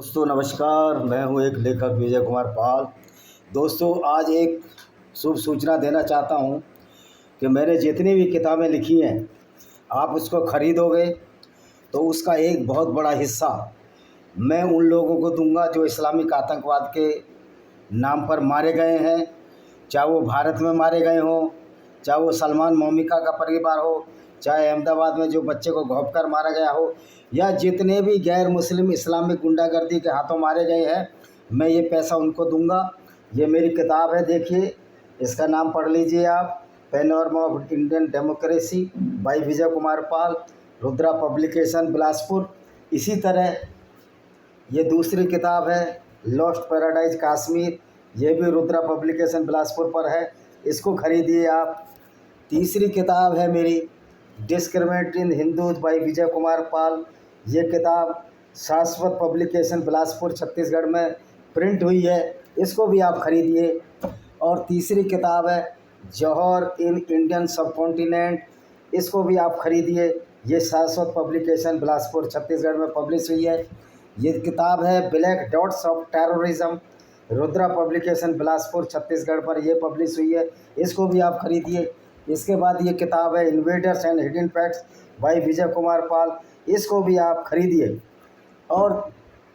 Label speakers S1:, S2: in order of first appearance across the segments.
S1: दोस्तों नमस्कार, मैं हूं एक लेखक विजय कुमार पाल। दोस्तों आज एक शुभ सूचना देना चाहता हूं कि मैंने जितनी भी किताबें लिखी हैं आप उसको ख़रीदोगे तो उसका एक बहुत बड़ा हिस्सा मैं उन लोगों को दूंगा जो इस्लामिक आतंकवाद के नाम पर मारे गए हैं, चाहे वो भारत में मारे गए हों, चाहे वो सलमान मोमिका का परिवार हो, चाहे अहमदाबाद में जो बच्चे को घोंप कर मारा गया हो, या जितने भी गैर मुस्लिम इस्लामिक गुंडागर्दी के हाथों मारे गए हैं, मैं ये पैसा उनको दूंगा। ये मेरी किताब है, देखिए इसका नाम पढ़ लीजिए आप, panorama of Indian democracy by Vijay Kumar Pal, Rudra publication Bilaspur. इसी तरह ये दूसरी किताब है लॉस्ट पैराडाइज कश्मीर, ये भी रुद्रा पब्लिकेशन बिलासपुर पर है, इसको खरीदिए आप। तीसरी किताब है मेरी discriminating Hindus by Vijay Kumar पाल, ये किताब शाश्वत पब्लिकेशन बिलासपुर छत्तीसगढ़ में प्रिंट हुई है, इसको भी आप खरीदिए। और तीसरी किताब है जौहर इन इंडियन सब कॉन्टिनेंट, इसको भी आप खरीदिए, ये शाश्वत पब्लिकेशन बिलासपुर छत्तीसगढ़ में पब्लिश हुई है। ये किताब है black dots of terrorism, Rudra publication Bilaspur Chhattisgarh पर ये पब्लिश हुई है, इसको भी आप खरीदिए। इसके बाद ये किताब है invaders and hidden facts by Vijay Kumar Pal, इसको भी आप खरीदिए। और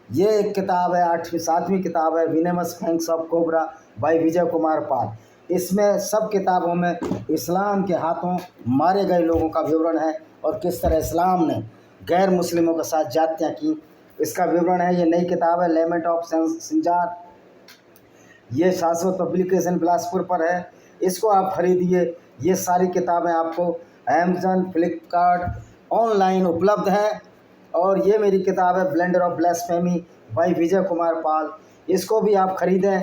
S1: ये एक किताब है 7वीं किताब है विनेमस fangs of cobra by Vijay Kumar पाल। इसमें सब किताबों में इस्लाम के हाथों मारे गए लोगों का विवरण है और किस तरह इस्लाम ने गैर मुस्लिमों के साथ जातियाँ की, इसका विवरण है। ये नई किताब है लेमेंट ऑफ सिंजार, ये शाश्वत पब्लिकेशन बिलासपुर पर है, इसको आप खरीदिए। ये सारी किताबें आपको अमेज़न, फ्लिपकार्ट ऑनलाइन उपलब्ध हैं। और ये मेरी किताब है blender of blasphemy by Vijay Kumar Pal, इसको भी आप खरीदें।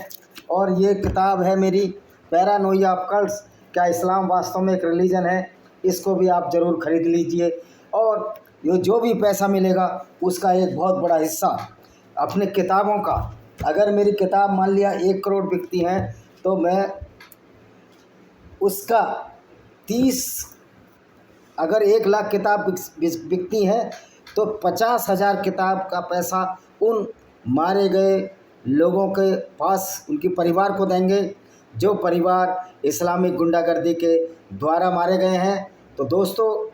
S1: और ये किताब है मेरी पैरानोइया ऑफ कल्ट्स, क्या इस्लाम वास्तव में एक रिलीजन है, इसको भी आप ज़रूर खरीद लीजिए। और ये जो भी पैसा मिलेगा उसका एक बहुत बड़ा हिस्सा अपने किताबों का, अगर मेरी किताब मान लिया 1 करोड़ बिकती हैं तो मैं उसका 30, अगर 1 लाख किताब बिकती हैं तो 50,000 किताब का पैसा उन मारे गए लोगों के पास उनके परिवार को देंगे जो परिवार इस्लामिक गुंडागर्दी के द्वारा मारे गए हैं। तो दोस्तों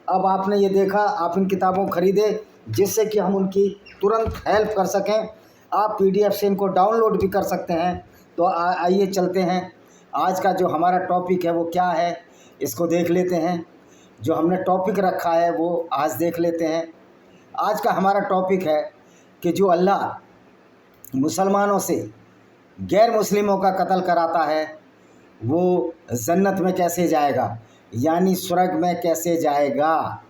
S1: अब आपने ये देखा, आप इन किताबों को खरीदें जिससे कि हम उनकी तुरंत हेल्प कर सकें। आप PDF से इनको डाउनलोड भी कर सकते हैं। तो आइए चलते हैं, आज का जो हमारा टॉपिक है वो क्या है इसको देख लेते हैं। जो हमने टॉपिक रखा है वो आज देख लेते हैं। आज का हमारा टॉपिक है कि जो अल्लाह मुसलमानों से गैर मुस्लिमों का कत्ल कराता है वो जन्नत में कैसे जाएगा, यानी स्वर्ग में कैसे जाएगा।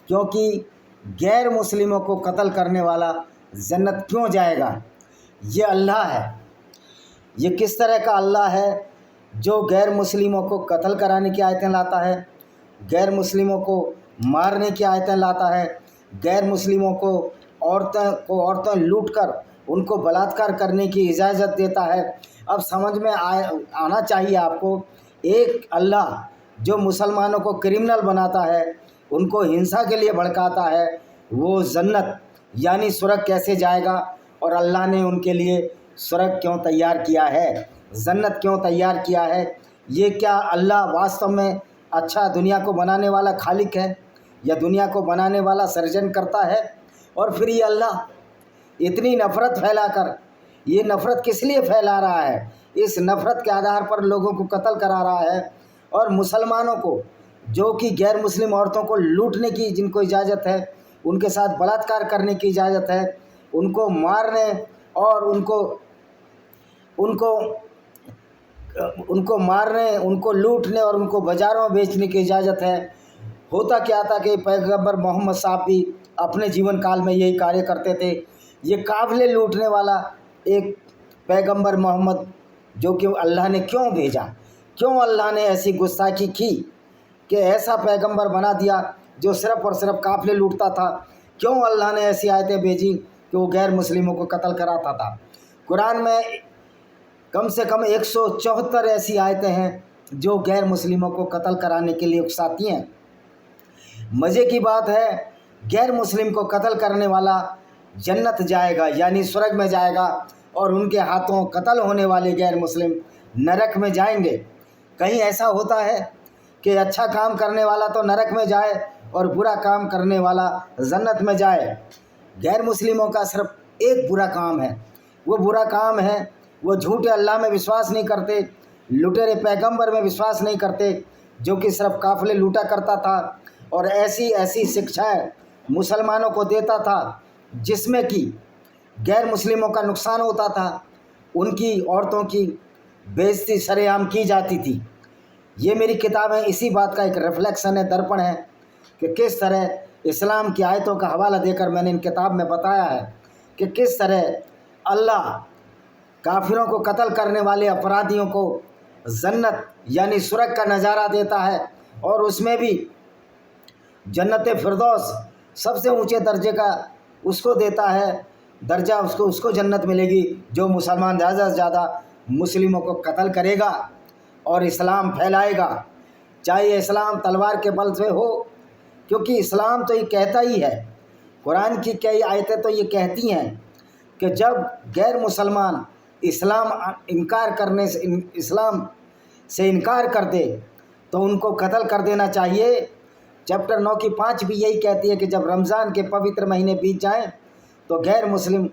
S1: क्योंकि गैर मुस्लिमों को कत्ल करने वाला जन्नत क्यों जाएगा, ये अल्लाह है। ये किस तरह का अल्लाह है जो गैर मुस्लिमों को कत्ल कराने की आयतें लाता है, गैर मुस्लिमों को मारने की आयतें लाता है, गैर मुस्लिमों को औरतें लूट कर उनको बलात्कार करने की इजाज़त देता है। अब समझ में आना चाहिए आपको, एक अल्लाह जो मुसलमानों को क्रिमिनल बनाता है, उनको हिंसा के लिए भड़काता है, वो जन्नत यानी स्वर्ग कैसे जाएगा। और अल्लाह ने उनके लिए स्वर्ग क्यों तैयार किया है, जन्नत क्यों तैयार किया है। ये क्या अल्लाह वास्तव में अच्छा दुनिया को बनाने वाला खालिक है या दुनिया को बनाने वाला सर्जन करता है। और फिर ये अल्लाह इतनी नफ़रत फैलाकर, ये नफ़रत किस लिए फैला रहा है, इस नफ़रत के आधार पर लोगों को कत्ल करा रहा है। और मुसलमानों को जो कि गैर मुस्लिम औरतों को लूटने की जिनको इजाज़त है, उनके साथ बलात्कार करने की इजाज़त है, उनको मारने और उनको लूटने और उनको बाज़ारों में बेचने की इजाज़त है। होता क्या था कि पैगंबर मोहम्मद साहब भी अपने जीवन काल में यही कार्य करते थे। ये काफ़िले लूटने वाला एक पैगंबर मोहम्मद जो कि अल्लाह ने क्यों भेजा, क्यों अल्लाह ने ऐसी गुस्ताखी की कि ऐसा पैगंबर बना दिया जो सिर्फ़ और सिर्फ काफ़िले लूटता था। क्यों अल्लाह ने ऐसी आयतें भेजी कि वो गैर मुस्लिमों को कत्ल कराता था। कुरान में कम से कम 174 ऐसी आयतें हैं जो गैर मुस्लिमों को कत्ल कराने के लिए उकसाती हैं। मज़े की बात है, गैर मुस्लिम को कत्ल करने वाला जन्नत जाएगा यानी स्वर्ग में जाएगा, और उनके हाथों कत्ल होने वाले गैर मुस्लिम नरक में जाएंगे। कहीं ऐसा होता है कि अच्छा काम करने वाला तो नरक में जाए और बुरा काम करने वाला जन्नत में जाए? गैर मुस्लिमों का सिर्फ एक बुरा काम है, वो बुरा काम है वो झूठे अल्लाह में विश्वास नहीं करते, लुटेरे पैगंबर में विश्वास नहीं करते जो कि सिर्फ काफिले लूटा करता था और ऐसी ऐसी शिक्षाएं मुसलमानों को देता था जिसमें कि गैर मुस्लिमों का नुकसान होता था, उनकी औरतों की बेइज्जती सरेआम की जाती थी। ये मेरी किताब है, इसी बात का एक रिफ्लेक्शन है, दर्पण है कि किस तरह इस्लाम की आयतों का हवाला देकर मैंने इन किताब में बताया है कि किस तरह अल्लाह काफिरों को कत्ल करने वाले अपराधियों को जन्नत यानी स्वर्ग का नज़ारा देता है, और उसमें भी जन्नत फिरदौस सबसे ऊंचे दर्जे का उसको देता है दर्जा, उसको जन्नत मिलेगी जो मुसलमान ज़्यादा से ज़्यादा मुस्लिमों को कत्ल करेगा और इस्लाम फैलाएगा, चाहे इस्लाम तलवार के बल से हो, क्योंकि इस्लाम तो ये कहता ही है, कुरान की कई आयतें तो ये कहती हैं कि जब गैर मुसलमान इस्लाम से इनकार कर दे तो उनको कत्ल कर देना चाहिए। चैप्टर 9 की 5 भी यही कहती है कि जब रमज़ान के पवित्र महीने बीत जाएं तो गैर मुस्लिम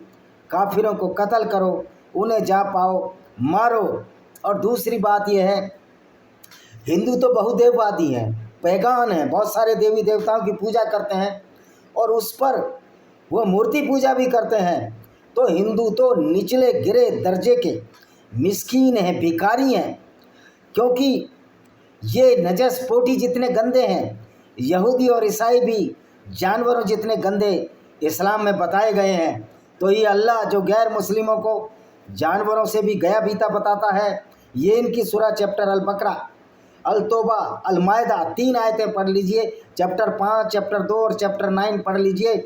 S1: काफिरों को कत्ल करो, उन्हें जा पाओ मारो। और दूसरी बात यह है, हिंदू तो बहुदेववादी हैं, पैगान हैं, बहुत सारे देवी देवताओं की पूजा करते हैं और उस पर वो मूर्ति पूजा भी करते हैं। तो हिंदू तो निचले गिरे दर्जे के मिस्कीन हैं, भिखारी हैं, क्योंकि ये नजस पोटी जितने गंदे हैं, यहूदी और ईसाई भी जानवरों जितने गंदे इस्लाम में बताए गए हैं। तो ये अल्लाह जो गैर मुस्लिमों को जानवरों से भी गया बीता बताता है, ये इनकी सूरह चैप्टर अल बकरा, अल तौबा, अल मायदा 3 आयतें पढ़ लीजिए, चैप्टर 5, चैप्टर 2 और चैप्टर 9 पढ़ लीजिए।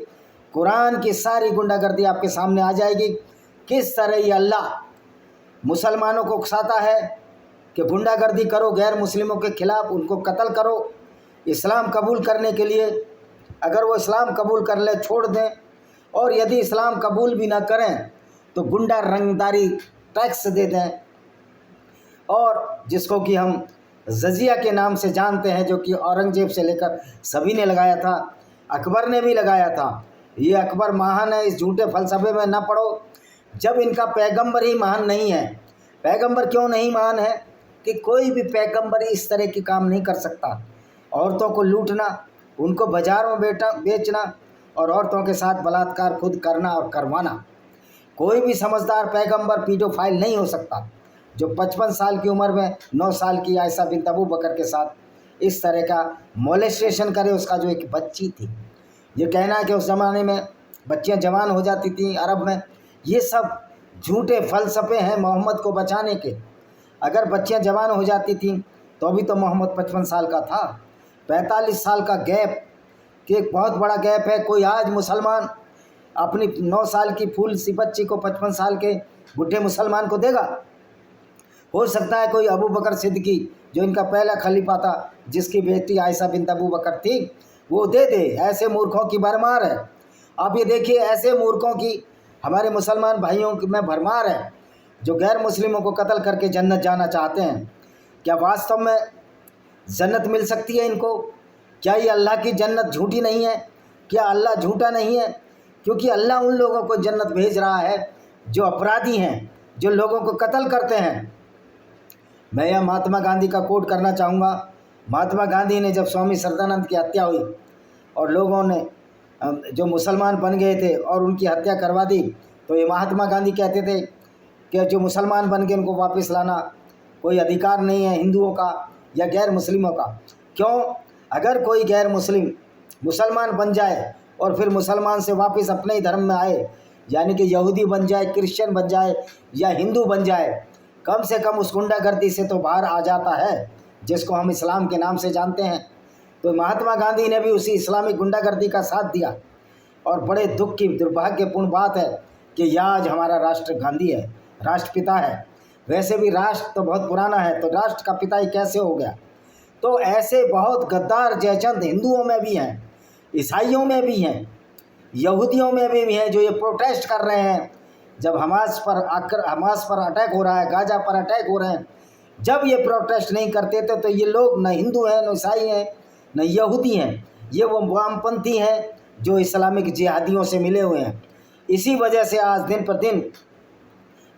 S1: कुरान की सारी गुंडागर्दी आपके सामने आ जाएगी। किस तरह ये अल्लाह मुसलमानों को उकसाता है कि गुंडागर्दी करो गैर मुस्लिमों के खिलाफ, उनको कत्ल करो इस्लाम कबूल करने के लिए। अगर वो इस्लाम कबूल कर ले छोड़ दें, और यदि इस्लाम कबूल भी ना करें तो गुंडा रंगदारी टैक्स दे दें, और जिसको कि हम जजिया के नाम से जानते हैं, जो कि औरंगजेब से लेकर सभी ने लगाया था, अकबर ने भी लगाया था। ये अकबर महान है, इस झूठे फलसफे में ना पड़ो जब इनका पैगंबर ही महान नहीं है। पैगंबर क्यों नहीं महान है कि कोई भी पैगंबर इस तरह की काम नहीं कर सकता। औरतों को लूटना, उनको बाज़ारों में बेचना और औरतों के साथ बलात्कार खुद करना और करवाना, कोई भी समझदार पैगंबर पीडोफाइल नहीं हो सकता जो 55 साल की उम्र में 9 साल की आयशा बिन अबू बकर के साथ इस तरह का मोलेस्टेशन करे, उसका जो एक बच्ची थी। ये कहना है कि उस ज़माने में बच्चियां जवान हो जाती थी अरब में, ये सब झूठे फलसफे हैं मोहम्मद को बचाने के। अगर बच्चियां जवान हो जाती थीं तो अभी तो मोहम्मद 55 साल का था। 45 साल का गैप कि एक बहुत बड़ा गैप है। कोई आज मुसलमान अपनी 9 साल की फूल सी बच्ची को 55 साल के बुढ़े मुसलमान को देगा? हो सकता है कोई अबू बकर सिद्दीकी जो इनका पहला खलीफा था, जिसकी बेटी आयशा बिन अबू बकर थी, वो दे दे। ऐसे मूर्खों की भरमार है। आप ये देखिए, ऐसे मूर्खों की हमारे मुसलमान भाइयों में भरमार है जो गैर मुस्लिमों को कत्ल करके जन्नत जाना चाहते हैं। क्या वास्तव में जन्नत मिल सकती है इनको? क्या ये अल्लाह की जन्नत झूठी नहीं है? क्या अल्लाह झूठा नहीं है? क्योंकि अल्लाह उन लोगों को जन्नत भेज रहा है जो अपराधी हैं, जो लोगों को कत्ल करते हैं। मैं यह महात्मा गांधी का कोट करना चाहूँगा। महात्मा गांधी ने जब स्वामी श्रद्धानंद की हत्या हुई और लोगों ने जो मुसलमान बन गए थे और उनकी हत्या करवा दी, तो ये महात्मा गांधी कहते थे कि जो मुसलमान बन गए उनको वापस लाना कोई अधिकार नहीं है हिंदुओं का या गैर मुस्लिमों का। क्यों? अगर कोई गैर मुस्लिम मुसलमान बन जाए और फिर मुसलमान से वापस अपने ही धर्म में आए, यानी कि यहूदी बन जाए, क्रिश्चियन बन जाए या हिंदू बन जाए, कम से कम उस गुंडागर्दी से तो बाहर आ जाता है जिसको हम इस्लाम के नाम से जानते हैं। तो महात्मा गांधी ने भी उसी इस्लामिक गुंडागर्दी का साथ दिया। और बड़े दुख की दुर्भाग्यपूर्ण बात है कि यह आज हमारा राष्ट्र गांधी है, राष्ट्रपिता है। वैसे भी राष्ट्र तो बहुत पुराना है, तो राष्ट्र का पिता ही कैसे हो गया? तो ऐसे बहुत गद्दार जयचंद हिंदुओं में भी हैं, ईसाइयों में भी हैं, यहूदियों में भी है जो ये प्रोटेस्ट कर रहे हैं। जब हमास पर अटैक हो रहा है, गाजा पर अटैक हो रहे हैं, जब ये प्रोटेस्ट नहीं करते थे तो ये लोग न हिंदू हैं, न ईसाई हैं, न यहूदी हैं, ये वो वामपंथी हैं जो इस्लामिक जिहादियों से मिले हुए हैं। इसी वजह से आज दिन पर दिन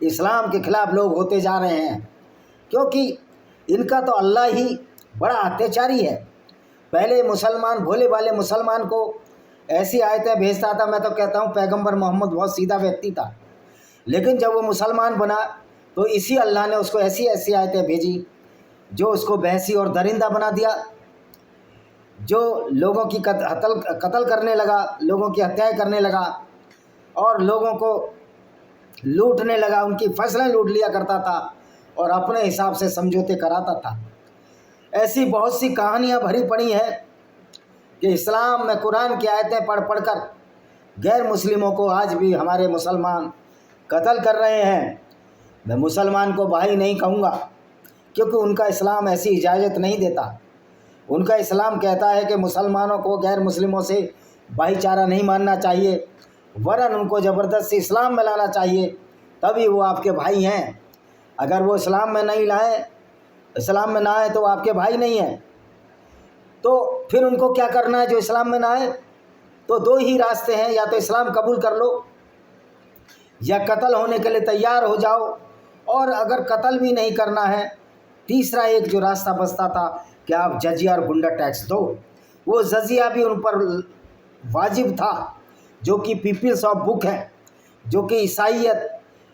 S1: इस्लाम के खिलाफ लोग होते जा रहे हैं, क्योंकि इनका तो अल्लाह ही बड़ा अत्याचारी है। पहले मुसलमान, भोले वाले मुसलमान को ऐसी आयतें भेजता था, मैं तो कहता हूँ पैगंबर मोहम्मद बहुत सीधा व्यक्ति था, लेकिन जब वो मुसलमान बना तो इसी अल्लाह ने उसको ऐसी ऐसी आयतें भेजी जो उसको बहसी और दरिंदा बना दिया, जो लोगों की कत्ल करने लगा, लोगों की हत्याएं करने लगा और लोगों को लूटने लगा, उनकी फसलें लूट लिया करता था और अपने हिसाब से समझौते कराता था। ऐसी बहुत सी कहानियाँ भरी पड़ी हैं कि इस्लाम में कुरान की आयतें पढ़ कर गैर मुस्लिमों को आज भी हमारे मुसलमान कत्ल कर रहे हैं। मैं मुसलमान को भाई नहीं कहूँगा, क्योंकि उनका इस्लाम ऐसी इजाज़त नहीं देता। उनका इस्लाम कहता है कि मुसलमानों को गैर मुस्लिमों से भाईचारा नहीं मानना चाहिए, वरन उनको ज़बरदस्ती इस्लाम में लाना चाहिए, तभी वो आपके भाई हैं। अगर वो इस्लाम में नहीं लाए, इस्लाम में ना आए तो आपके भाई नहीं हैं। तो फिर उनको क्या करना है जो इस्लाम में ना आए? तो दो ही रास्ते हैं, या तो इस्लाम कबूल कर लो या कत्ल होने के लिए तैयार हो जाओ, और अगर कत्ल भी नहीं करना है, तीसरा एक जो रास्ता बचता था कि आप जजिया और गुंडा टैक्स दो। वो जजिया भी उन पर वाजिब था, जो कि पीपल्स ऑफ बुक है, जो कि ईसाइयत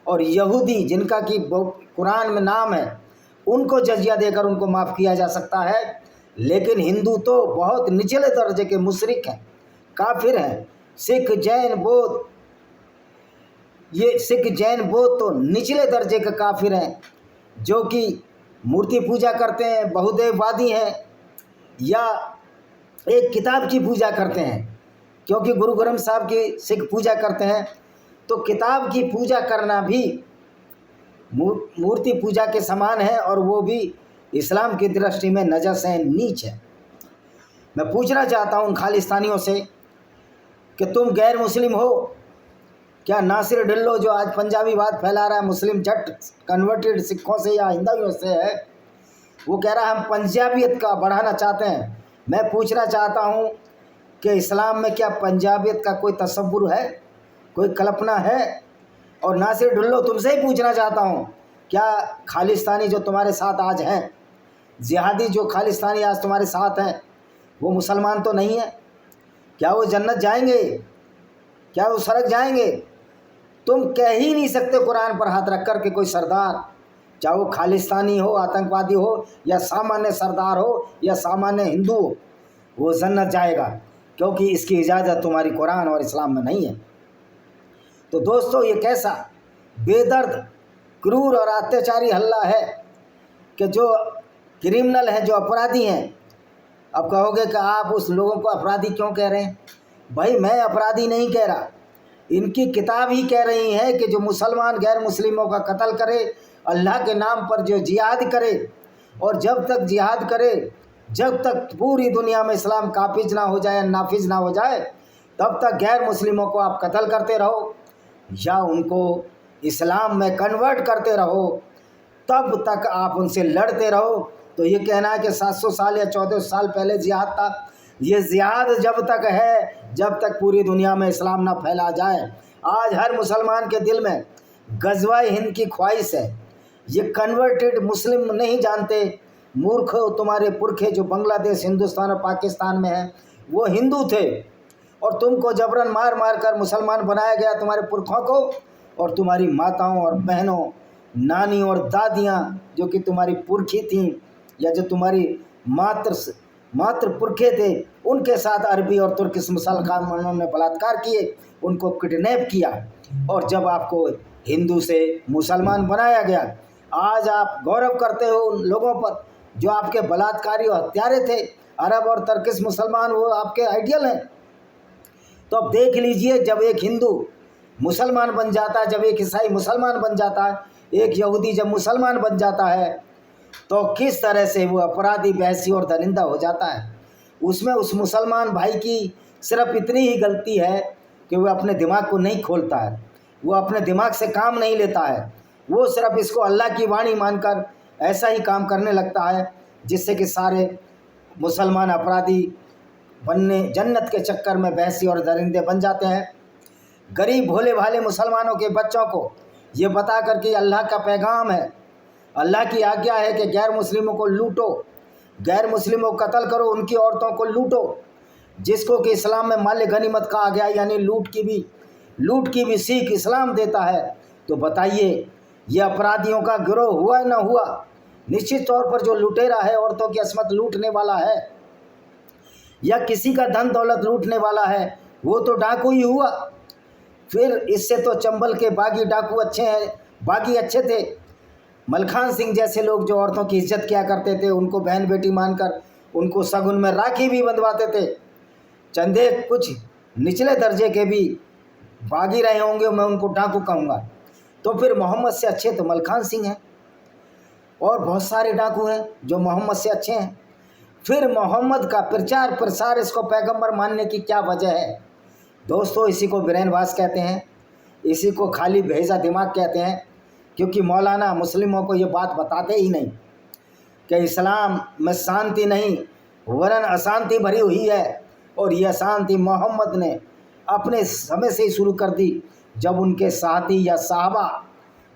S1: और यहूदी जिनका कि कुरान में नाम है, उनको जजिया देकर उनको माफ़ किया जा सकता है। लेकिन हिंदू तो बहुत निचले दर्जे के मुशरिक हैं, काफिर हैं। सिख जैन बौद्ध तो निचले दर्जे के काफिर हैं, जो कि मूर्ति पूजा करते हैं, बहुदेववादी हैं, या एक किताब की पूजा करते हैं, क्योंकि गुरु ग्रंथ साहब की सिख पूजा करते हैं। तो किताब की पूजा करना भी मूर्ति पूजा के समान है, और वो भी इस्लाम की दृष्टि में नजस है, नीच है। मैं पूछना चाहता हूँ खालिस्तानियों से कि तुम गैर मुस्लिम हो क्या? नासिर ढिल्लो जो आज पंजाबी बात फैला रहा है, मुस्लिम जट कन्वर्टेड सिखों से या हिंदुओं से है, वो कह रहा है हम पंजाबियत का बढ़ाना चाहते हैं। मैं पूछना चाहता हूँ कि इस्लाम में क्या पंजाबियत का कोई तसव्वुर है, कोई कल्पना है? और नासिर ढिल्लो तुमसे ही पूछना चाहता हूँ, क्या खालिस्तानी जो तुम्हारे साथ आज हैं, जिहादी जो खालिस्तानी आज तुम्हारे साथ हैं, वो मुसलमान तो नहीं है? क्या वो जन्नत जाएंगे? क्या वो सड़क जाएंगे? तुम कह ही नहीं सकते कुरान पर हाथ रख कर के कोई सरदार, चाहे वो खालिस्तानी हो, आतंकवादी हो, या सामान्य सरदार हो, या सामान्य हिंदू हो, वो जन्नत जाएगा, क्योंकि इसकी इजाज़त तुम्हारी कुरान और इस्लाम में नहीं है। तो दोस्तों, ये कैसा बेदर्द, क्रूर और अत्याचारी हल्ला है कि जो क्रिमिनल हैं, जो अपराधी हैं। अब कहोगे कि आप उस लोगों को अपराधी क्यों कह रहे हैं? भाई, मैं अपराधी नहीं कह रहा, इनकी किताब ही कह रही है कि जो मुसलमान गैर मुस्लिमों का कत्ल करे, अल्लाह के नाम पर जो जिहाद करे, और जब तक जिहाद करे, जब तक पूरी दुनिया में इस्लाम काफिज ना हो जाए, नाफिज ना हो जाए, तब तक गैर मुस्लिमों को आप कत्ल करते रहो या उनको इस्लाम में कन्वर्ट करते रहो, तब तक आप उनसे लड़ते रहो। तो ये कहना है कि 700 साल या 1400 साल पहले जिहाद था, ये जिहाद जब तक है, जब तक पूरी दुनिया में इस्लाम ना फैला जाए। आज हर मुसलमान के दिल में गज़वाए हिंद की ख्वाहिश है। ये कन्वर्टेड मुस्लिम नहीं जानते, मूर्ख तुम्हारे पुरखे जो बांग्लादेश, हिंदुस्तान और पाकिस्तान में हैं, वो हिंदू थे, और तुमको जबरन मार मार कर मुसलमान बनाया गया, तुम्हारे पुरखों को, और तुम्हारी माताओं और बहनों, नानी और दादियाँ जो कि तुम्हारी पुरखी थीं, या जो तुम्हारी मात्र पुरखे थे, उनके साथ अरबी और तुर्किश मुसलमानों ने बलात्कार किए, उनको किडनैप किया, और जब आपको हिंदू से मुसलमान बनाया गया, आज आप गौरव करते हो उन लोगों पर जो आपके बलात्कारी और हत्यारे थे। अरब और तुर्किश मुसलमान वो आपके आइडियल हैं। तो अब देख लीजिए, जब एक हिंदू मुसलमान बन जाता है, जब एक ईसाई मुसलमान बन जाता है, एक यहूदी जब मुसलमान बन जाता है, तो किस तरह से वो अपराधी, बहसी और दरिंदा हो जाता है। उसमें उस मुसलमान भाई की सिर्फ इतनी ही गलती है कि वो अपने दिमाग को नहीं खोलता है, वो अपने दिमाग से काम नहीं लेता है, वो सिर्फ इसको अल्लाह की वाणी मानकर ऐसा ही काम करने लगता है जिससे कि सारे मुसलमान अपराधी बनने जन्नत के चक्कर में भैंसी और दरिंदे बन जाते हैं। गरीब भोले भाले मुसलमानों के बच्चों को ये बता कर कि अल्लाह का पैगाम है, अल्लाह की आज्ञा है कि गैर मुस्लिमों को लूटो, गैर मुस्लिमों को कत्ल करो, उनकी औरतों को लूटो, जिसको कि इस्लाम में माल गनीमत कहा गया, यानी लूट की भी सीख इस्लाम देता है। तो बताइए ये अपराधियों का गिरोह हुआ न हुआ? निश्चित तौर पर जो लुटेरा है, औरतों की असमत लूटने वाला है या किसी का धन दौलत लूटने वाला है, वो तो डाकू ही हुआ। फिर इससे तो चंबल के बागी डाकू अच्छे हैं, बागी अच्छे थे। मलखान सिंह जैसे लोग जो औरतों की इज्जत किया करते थे, उनको बहन बेटी मानकर उनको सगुन में राखी भी बंधवाते थे। चंदे कुछ निचले दर्जे के भी बागी रहे होंगे, मैं उनको डाकू कहूँगा। तो फिर मोहम्मद से अच्छे तो मलखान सिंह हैं, और बहुत सारे डाकू हैं जो मोहम्मद से अच्छे हैं। फिर मोहम्मद का प्रचार प्रसार, इसको पैगंबर मानने की क्या वजह है? दोस्तों, इसी को ब्रेन वॉश कहते हैं, इसी को खाली भेजा दिमाग कहते हैं, क्योंकि मौलाना मुस्लिमों को ये बात बताते ही नहीं कि इस्लाम में शांति नहीं वरन अशांति भरी हुई है। और यह अशांति मोहम्मद ने अपने समय से ही शुरू कर दी, जब उनके साथी या साहबा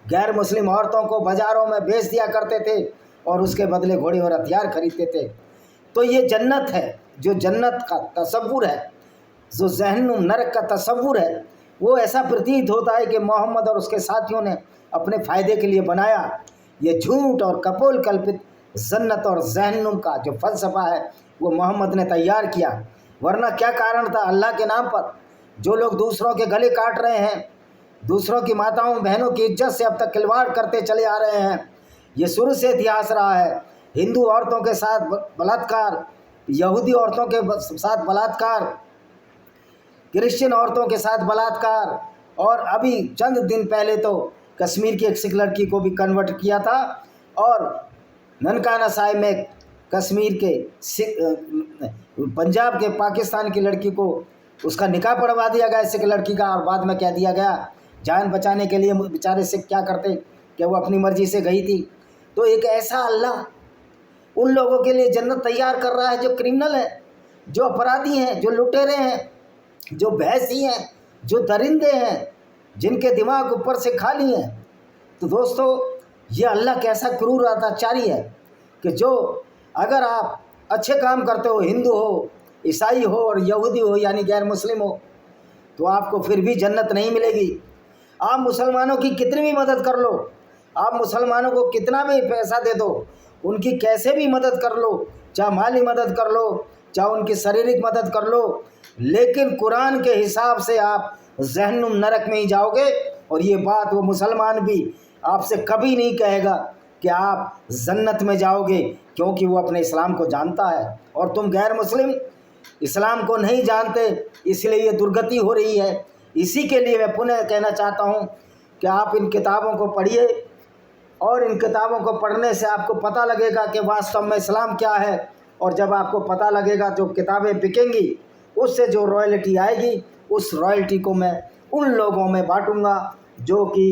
S1: गैर मुस्लिम औरतों को बाज़ारों में बेच दिया करते थे और उसके बदले घोड़े और हथियार खरीदते थे। तो ये जन्नत है, जो जन्नत का तसव्वुर है, जो जहन्नुम नरक का तसव्वुर है, वो ऐसा प्रतीत होता है कि मोहम्मद और उसके साथियों ने अपने फ़ायदे के लिए बनाया। ये झूठ और कपोल कल्पित जन्नत और जहन्नुम का जो फ़लसफ़ा है वो मोहम्मद ने तैयार किया। वरना क्या कारण था? अल्लाह के नाम पर जो लोग दूसरों के गले काट रहे हैं, दूसरों की माताओं बहनों की इज्जत से अब तक खिलवाड़ करते चले आ रहे हैं। ये शुरू से इतिहास रहा है। हिंदू औरतों के साथ बलात्कार, यहूदी औरतों के साथ बलात्कार, क्रिश्चियन औरतों के साथ बलात्कार, और अभी चंद दिन पहले तो कश्मीर की एक सिख लड़की को भी कन्वर्ट किया था, और ननकाना साहिब में कश्मीर के पंजाब के पाकिस्तान की लड़की को उसका निकाह पढ़वा दिया गया सिख लड़की का, और बाद में कह दिया गया जान बचाने के लिए बेचारे सिख क्या करते कि वो अपनी मर्जी से गई थी। तो एक ऐसा अल्लाह उन लोगों के लिए जन्नत तैयार कर रहा है जो क्रिमिनल हैं, जो अपराधी हैं, जो लुटेरे हैं, जो भैंसी हैं, जो दरिंदे हैं, जिनके दिमाग ऊपर से खाली हैं। तो दोस्तों, ये अल्लाह कैसा क्रूर अत्याचारी है कि जो अगर आप अच्छे काम करते हो, हिंदू हो, ईसाई हो और यहूदी हो यानी गैर मुस्लिम हो, तो आपको फिर भी जन्नत नहीं मिलेगी। आप मुसलमानों की कितनी भी मदद कर लो, आप मुसलमानों को कितना भी पैसा दे दो, उनकी कैसे भी मदद कर लो, चाहे माली मदद कर लो, चाहे उनकी शारीरिक मदद कर लो, लेकिन कुरान के हिसाब से आप जहन्नुम नरक में ही जाओगे। और ये बात वो मुसलमान भी आपसे कभी नहीं कहेगा कि आप जन्नत में जाओगे, क्योंकि वो अपने इस्लाम को जानता है और तुम गैर मुस्लिम इस्लाम को नहीं जानते, इसलिए ये दुर्गति हो रही है। इसी के लिए मैं पुनः कहना चाहता हूँ कि आप इन किताबों को पढ़िए, और इन किताबों को पढ़ने से आपको पता लगेगा कि वास्तव में इस्लाम क्या है। और जब आपको पता लगेगा, जो किताबें बिकेंगी उससे जो रॉयल्टी आएगी, उस रॉयल्टी को मैं उन लोगों में बांटूंगा जो कि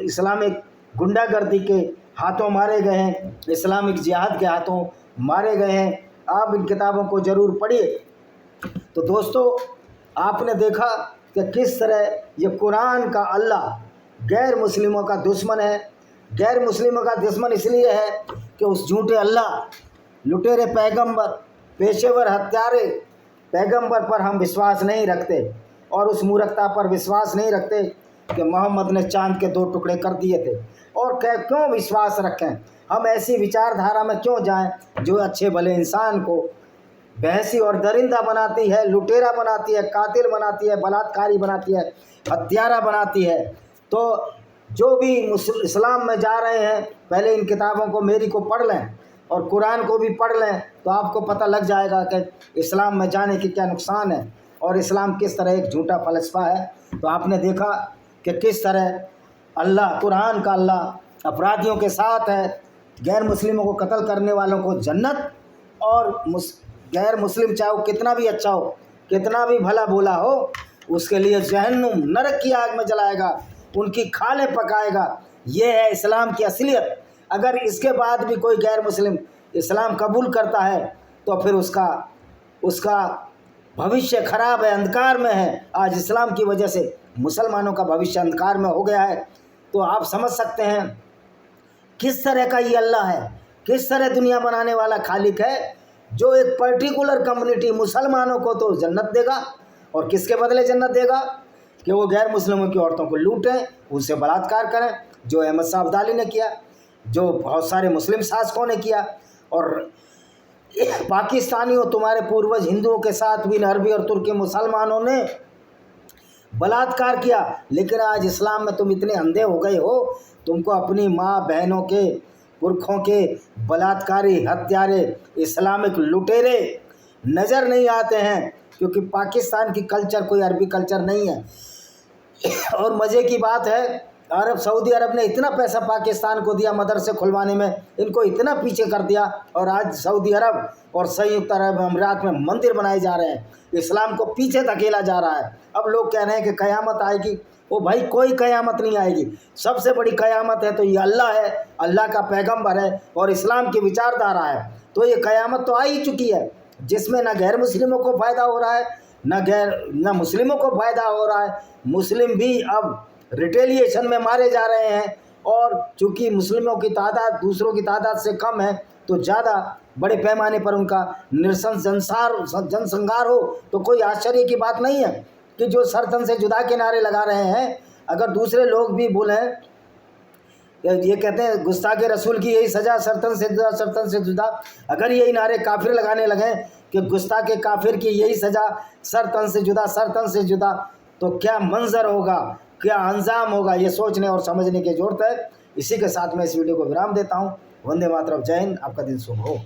S1: इस्लामिक गुंडागर्दी के हाथों मारे गए हैं, इस्लामिक जिहाद के हाथों मारे गए हैं। आप इन किताबों को ज़रूर पढ़िए। तो दोस्तों, आपने देखा कि किस तरह ये कुरान का अल्लाह गैर मुस्लिमों का दुश्मन है। गैर मुस्लिमों का दुश्मन इसलिए है कि उस झूठे अल्लाह, लुटेरे पैगंबर, पेशेवर हत्यारे पैगंबर पर हम विश्वास नहीं रखते, और उस मूर्खता पर विश्वास नहीं रखते कि मोहम्मद ने चांद के 2 टुकड़े कर दिए थे। और क्यों विश्वास रखें? हम ऐसी विचारधारा में क्यों जाएं जो अच्छे भले इंसान को भैंसी और दरिंदा बनाती है, लुटेरा बनाती है, कातिल बनाती है, बलात्कारी बनाती है, हत्यारा बनाती है। तो जो भी इस्लाम में जा रहे हैं, पहले इन किताबों को मेरी को पढ़ लें और कुरान को भी पढ़ लें, तो आपको पता लग जाएगा कि इस्लाम में जाने के क्या नुकसान है और इस्लाम किस तरह एक झूठा फ़लसफ़ा है। तो आपने देखा कि किस तरह अल्लाह, कुरान का अल्लाह अपराधियों के साथ है, गैर मुस्लिमों को कत्ल करने वालों को जन्नत, और गैर मुस्लिम चाहे वो कितना भी अच्छा हो, कितना भी भला भोला हो, उसके लिए जहन्नुम नरक की आग में जलाएगा, उनकी खालें पकाएगा। ये है इस्लाम की असलियत। अगर इसके बाद भी कोई गैर मुस्लिम इस्लाम कबूल करता है तो फिर उसका भविष्य खराब है, अंधकार में है। आज इस्लाम की वजह से मुसलमानों का भविष्य अंधकार में हो गया है। तो आप समझ सकते हैं किस तरह का ये अल्लाह है, किस तरह दुनिया बनाने वाला खालिक है, जो एक पर्टिकुलर कम्युनिटी मुसलमानों को तो जन्नत देगा, और किसके बदले जन्नत देगा कि वो गैर मुस्लिमों की औरतों को लूटें, उनसे बलात्कार करें, जो अहमद शाह अब्दाली ने किया, जो बहुत सारे मुस्लिम शासकों ने किया। और पाकिस्तानियों, तुम्हारे पूर्वज हिंदुओं के साथ भी अरबी और तुर्की मुसलमानों ने बलात्कार किया। लेकिन आज इस्लाम में तुम इतने अंधे हो गए हो, तुमको अपनी माँ बहनों के पुरखों के बलात्कारी हत्यारे इस्लामिक लुटेरे नज़र नहीं आते हैं, क्योंकि पाकिस्तान की कल्चर कोई अरबी कल्चर नहीं है। और मज़े की बात है, सऊदी अरब ने इतना पैसा पाकिस्तान को दिया मदरसे खुलवाने में, इनको इतना पीछे कर दिया, और आज सऊदी अरब और संयुक्त अरब अमीरात में मंदिर बनाए जा रहे हैं, इस्लाम को पीछे धकेला जा रहा है। अब लोग कह रहे हैं कि क़यामत आएगी। ओ भाई, कोई क़यामत नहीं आएगी। सबसे बड़ी क़यामत है तो ये अल्लाह है, अल्लाह का पैगम्बर है और इस्लाम की विचारधारा है। तो ये क़यामत तो आ ही चुकी है, जिसमें ना गैर मुस्लिमों को फ़ायदा हो रहा है, ना मुस्लिमों को फ़ायदा हो रहा है। मुस्लिम भी अब रिटेलिएशन में मारे जा रहे हैं, और चूँकि मुस्लिमों की तादाद दूसरों की तादाद से कम है तो ज़्यादा बड़े पैमाने पर उनका जनसंहार हो, तो कोई आश्चर्य की बात नहीं है कि जो सरतन से जुदा के नारे लगा रहे हैं, अगर दूसरे लोग भी बोलें, ये कहते हैं गुस्ताखे रसूल की यही सज़ा, सरतन से जुदा, सरतन से जुदा, अगर यही नारे काफिर लगाने लगें कि गुस्ताखे काफिर की यही सज़ा, सरतन से जुदा, सरतन से जुदा, तो क्या मंजर होगा, क्या अंजाम होगा, ये सोचने और समझने की ज़रूरत है। इसी के साथ मैं इस वीडियो को विराम देता हूँ। वंदे मातरम, जय हिंद, आपका दिन शुभ हो।